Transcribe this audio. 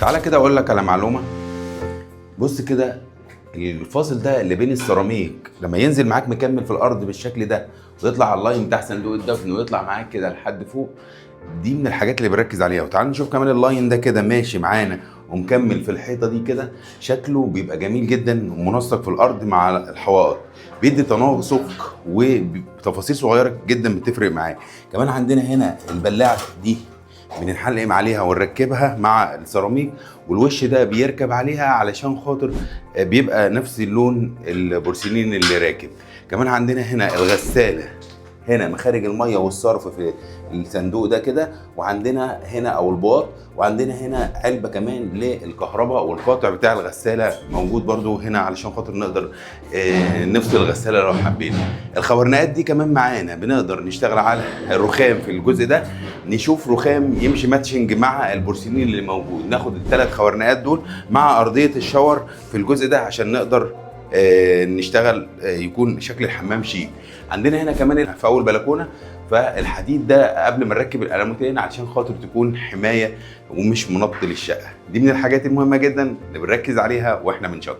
تعالى كده اقول لك على معلومه. بص كده، الفاصل ده اللي بين السيراميك لما ينزل معاك مكمل في الارض بالشكل ده ويطلع على اللاين بتاع صندوق الدفن ويطلع معاك كده لحد فوق، دي من الحاجات اللي بركز عليها. وتعال نشوف كمان اللاين ده كده ماشي معانا ومكمل في الحيطه دي كده، شكله بيبقى جميل جدا ومنسق في الارض مع الحوائط، بيدي تناسق وتفاصيل صغيره جدا بتفرق معاه. كمان عندنا هنا البلاعه دي بنحلقم عليها ونركبها مع السيراميك، والوش ده بيركب عليها علشان خاطر بيبقى نفس اللون البورسلين اللي راكب. كمان عندنا هنا الغسالة، هنا مخارج المية والصرف في الصندوق ده كده، وعندنا هنا او الباط، وعندنا هنا علبة كمان للكهرباء، والقاطع بتاع الغسالة موجود برضو هنا علشان خاطر نقدر نفصل الغسالة لو حبينا. الخوارنقات دي كمان معانا بنقدر نشتغل على الرخام في الجزء ده، نشوف رخام يمشي ماتشنج مع البورسلين اللي موجود، ناخد الثلاث خوارنقات دول مع ارضية الشاور في الجزء ده عشان نقدر نشتغل يكون شكل الحمام شيك. عندنا هنا كمان في اول بلكونه، فالحديد ده قبل ما نركب الالوميتين علشان خاطر تكون حمايه ومش منط للشقه. دي من الحاجات المهمه جدا اللي بنركز عليها واحنا بنشطب.